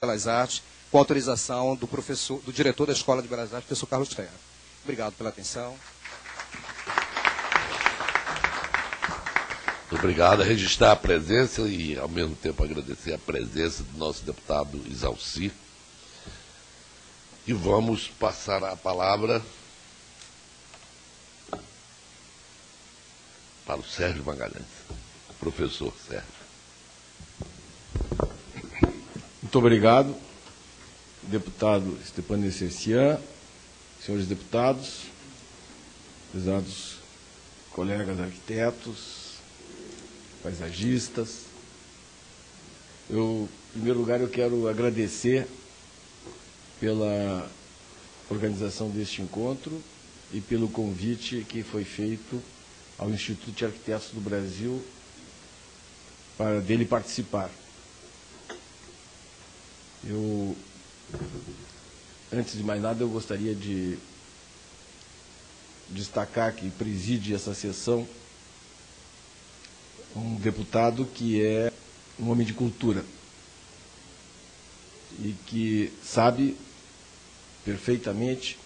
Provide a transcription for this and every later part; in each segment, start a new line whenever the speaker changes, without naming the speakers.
Belas Artes, com autorização do diretor da Escola de Belas Artes, professor Carlos Terra. Obrigado pela atenção.
Obrigado. Registrar a presença e, ao mesmo tempo, agradecer a presença do nosso deputado Isalci. E vamos passar a palavra para o Sérgio Magalhães. Professor Sérgio.
Muito obrigado, deputado Stepano Essercian, senhores deputados, prezados colegas arquitetos, paisagistas. Em primeiro lugar, eu quero agradecer pela organização deste encontro e pelo convite que foi feito ao Instituto de Arquitetos do Brasil para dele participar. Antes de mais nada, eu gostaria de destacar que preside essa sessão um deputado que é um homem de cultura e que sabe perfeitamente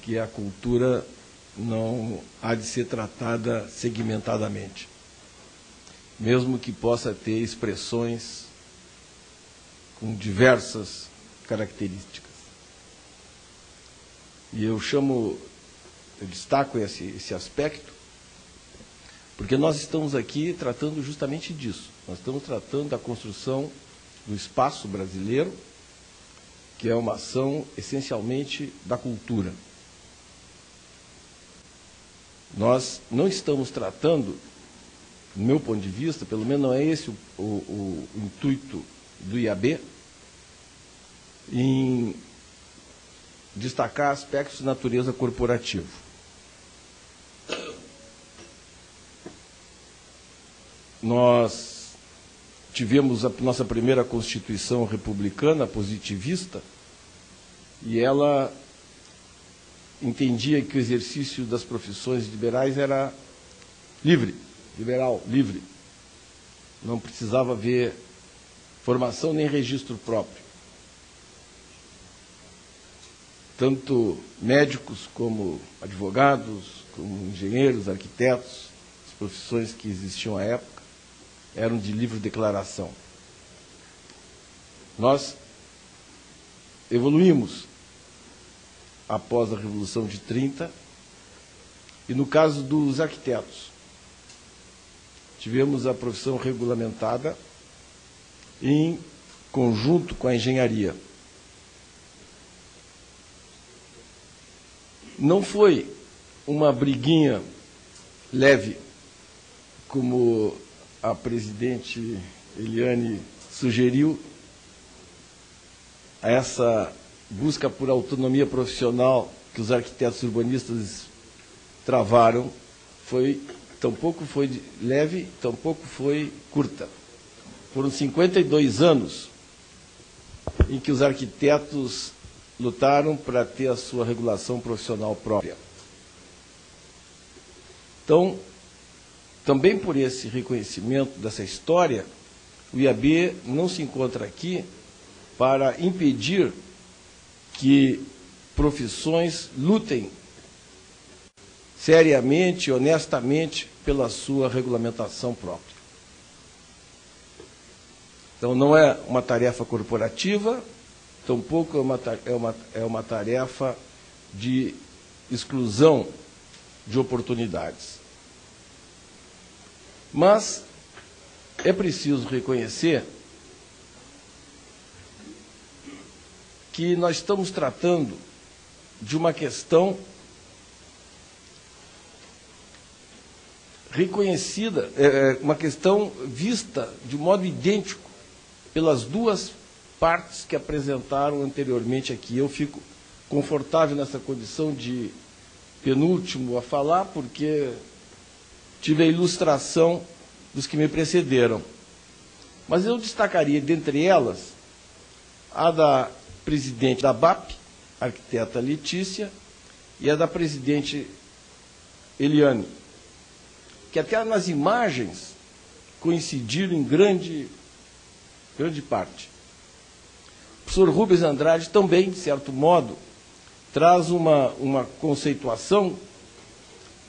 que a cultura não há de ser tratada segmentadamente, mesmo que possa ter expressões com diversas características. E eu destaco esse aspecto, porque nós estamos aqui tratando justamente disso. Nós estamos tratando da construção do espaço brasileiro, que é uma ação essencialmente da cultura. Nós não estamos tratando, do meu ponto de vista, pelo menos não é esse o intuito do IAB, em destacar aspectos de natureza corporativa. Nós tivemos a nossa primeira Constituição republicana, positivista, e ela entendia que o exercício das profissões liberais era livre, liberal, livre. Não precisava haver formação nem registro próprio. Tanto médicos como advogados, como engenheiros, arquitetos, as profissões que existiam à época, eram de livre declaração. Nós evoluímos após a Revolução de 30, e no caso dos arquitetos, tivemos a profissão regulamentada em conjunto com a engenharia. Não foi uma briguinha leve, como a presidente Eliane sugeriu, a essa busca por autonomia profissional que os arquitetos urbanistas travaram, tampouco foi leve, tampouco foi curta. Foram 52 anos em que os arquitetos lutaram para ter a sua regulação profissional própria. Então, também por esse reconhecimento dessa história, o IAB não se encontra aqui para impedir que profissões lutem seriamente, honestamente, pela sua regulamentação própria. Então, não é uma tarefa corporativa, tampouco é uma tarefa de exclusão de oportunidades. Mas é preciso reconhecer que nós estamos tratando de uma questão reconhecida, uma questão vista de modo idêntico pelas duas partes que apresentaram anteriormente aqui. Eu fico confortável nessa condição de penúltimo a falar, porque tive a ilustração dos que me precederam. Mas eu destacaria, dentre elas, a da presidente da BAP, a arquiteta Letícia, e a da presidente Eliane, que até nas imagens coincidiram em grande parte. professor Rubens Andrade também, de certo modo, traz uma conceituação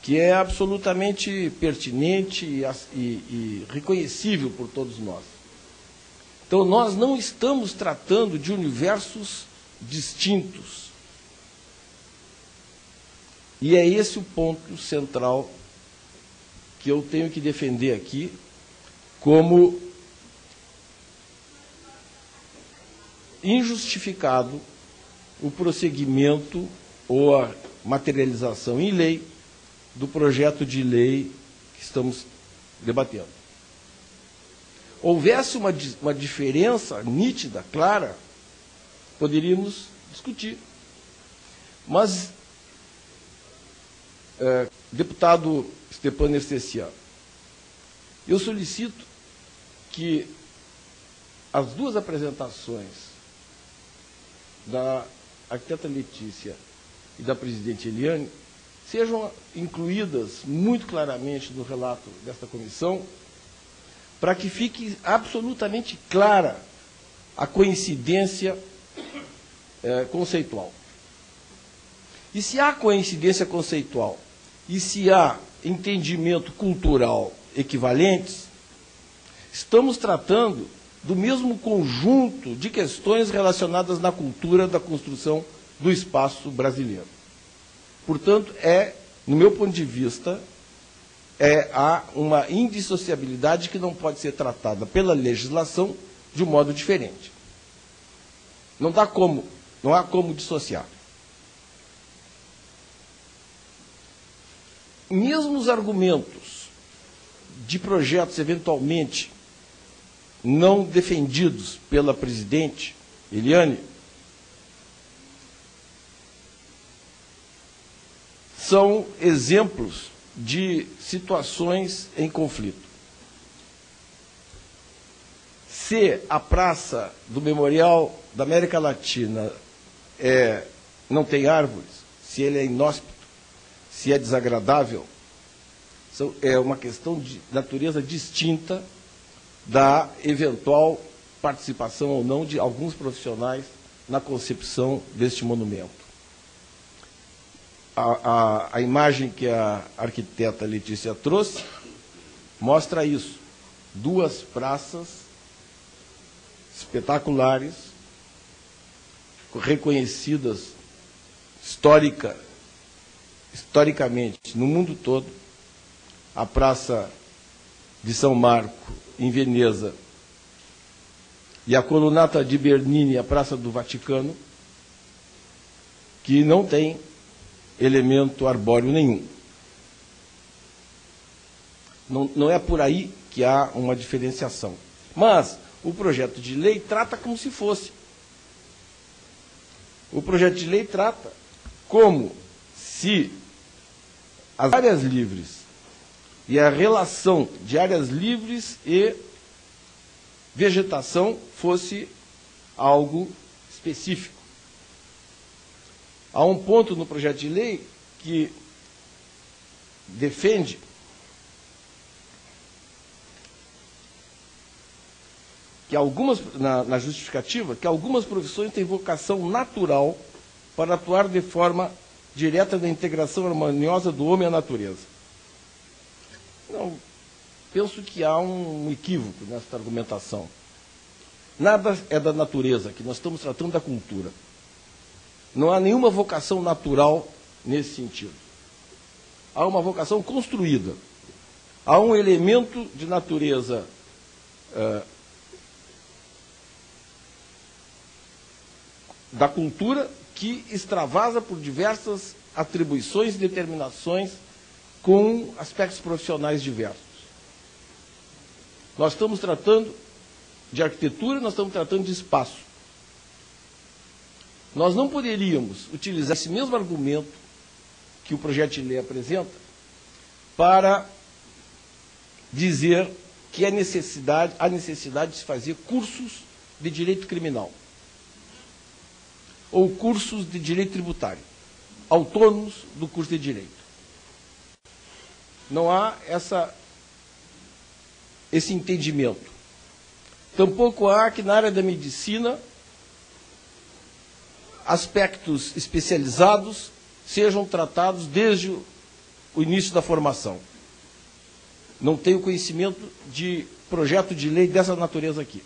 que é absolutamente pertinente e reconhecível por todos nós. Então, nós não estamos tratando de universos distintos. E é esse o ponto central que eu tenho que defender aqui como injustificado o prosseguimento ou a materialização em lei do projeto de lei que estamos debatendo. Houvesse uma diferença nítida, clara, poderíamos discutir. Mas, deputado Stepan Ercecian, eu solicito que as duas apresentações da arquiteta Letícia e da presidente Eliane sejam incluídas muito claramente no relato desta comissão, para que fique absolutamente clara a coincidência conceitual. E se há coincidência conceitual e se há entendimento cultural equivalentes, estamos tratando do mesmo conjunto de questões relacionadas na cultura da construção do espaço brasileiro. Portanto, no meu ponto de vista, há uma indissociabilidade que não pode ser tratada pela legislação de um modo diferente. Não há como dissociar. Mesmo os argumentos de projetos eventualmente não defendidos pela presidente Eliane são exemplos de situações em conflito. Se a praça do Memorial da América Latina não tem árvores, se ele é inóspito, se é desagradável, é uma questão de natureza distinta da eventual participação ou não de alguns profissionais na concepção deste monumento. A imagem que a arquiteta Letícia trouxe mostra isso. Duas praças espetaculares, reconhecidas historicamente no mundo todo. A Praça de São Marco, em Veneza, e a Colunata di Bernini, a Praça do Vaticano, que não tem elemento arbóreo nenhum. Não é por aí que há uma diferenciação. Mas o projeto de lei trata como se fosse. O projeto de lei trata como se as áreas livres e a relação de áreas livres e vegetação fosse algo específico. Há um ponto no projeto de lei que defende que na justificativa, que algumas profissões têm vocação natural para atuar de forma direta na integração harmoniosa do homem à natureza. Não, penso que há um equívoco nessa argumentação. Nada é da natureza, que nós estamos tratando da cultura. Não há nenhuma vocação natural nesse sentido. Há uma vocação construída. Há um elemento de natureza da cultura que extravasa por diversas atribuições e determinações com aspectos profissionais diversos. Nós estamos tratando de arquitetura, nós estamos tratando de espaço. Nós não poderíamos utilizar esse mesmo argumento que o projeto de lei apresenta para dizer que há necessidade de se fazer cursos de direito criminal ou cursos de direito tributário, autônomos do curso de direito. Não há esse entendimento. Tampouco há que na área da medicina aspectos especializados sejam tratados desde o início da formação. Não tenho conhecimento de projeto de lei dessa natureza aqui.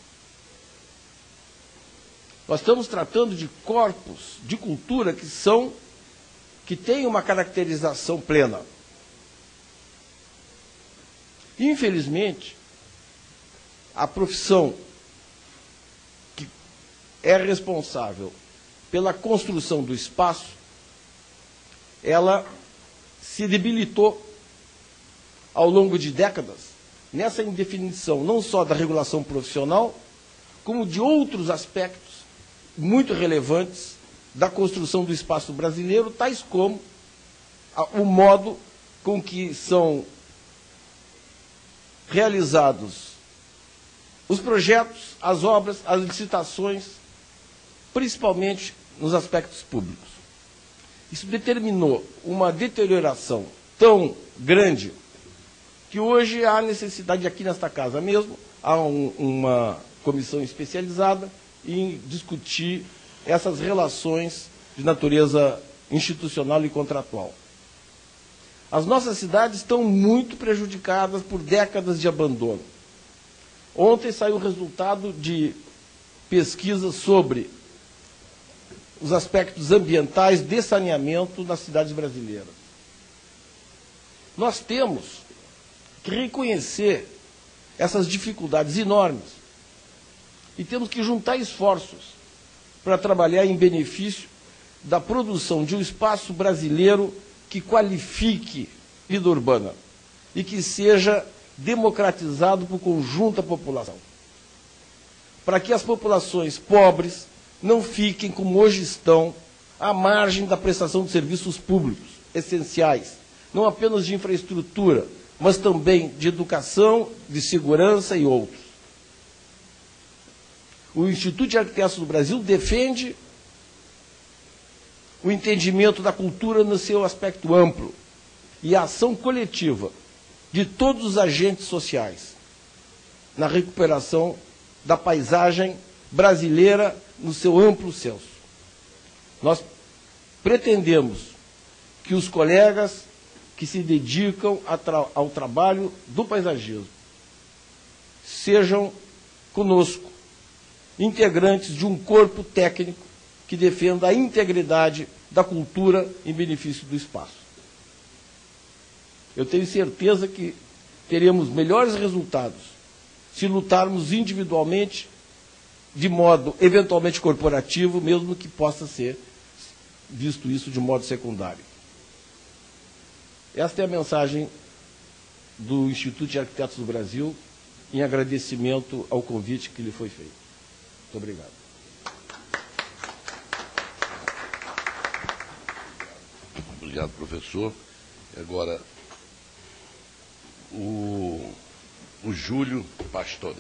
Nós estamos tratando de corpos de cultura que têm uma caracterização plena. Infelizmente, a profissão que é responsável pela construção do espaço, ela se debilitou ao longo de décadas nessa indefinição não só da regulação profissional, como de outros aspectos muito relevantes da construção do espaço brasileiro, tais como o modo com que são realizados os projetos, as obras, as licitações, principalmente nos aspectos públicos. Isso determinou uma deterioração tão grande que hoje há necessidade, aqui nesta casa mesmo, há uma comissão especializada em discutir essas relações de natureza institucional e contratual. As nossas cidades estão muito prejudicadas por décadas de abandono. Ontem saiu o resultado de pesquisas sobre os aspectos ambientais de saneamento nas cidades brasileiras. Nós temos que reconhecer essas dificuldades enormes e temos que juntar esforços para trabalhar em benefício da produção de um espaço brasileiro que qualifique vida urbana e que seja democratizado para o conjunto da população. Para que as populações pobres não fiquem, como hoje estão, à margem da prestação de serviços públicos essenciais, não apenas de infraestrutura, mas também de educação, de segurança e outros. O Instituto de Arquitetos do Brasil defende o entendimento da cultura no seu aspecto amplo e a ação coletiva de todos os agentes sociais na recuperação da paisagem brasileira no seu amplo senso. Nós pretendemos que os colegas que se dedicam ao trabalho do paisagismo sejam conosco integrantes de um corpo técnico que defenda a integridade da cultura em benefício do espaço. Eu tenho certeza que teremos melhores resultados se lutarmos individualmente, de modo eventualmente corporativo, mesmo que possa ser visto isso de modo secundário. Esta é a mensagem do Instituto de Arquitetos do Brasil, em agradecimento ao convite que lhe foi feito. Muito obrigado.
Obrigado, professor. Agora, o Júlio Pastore.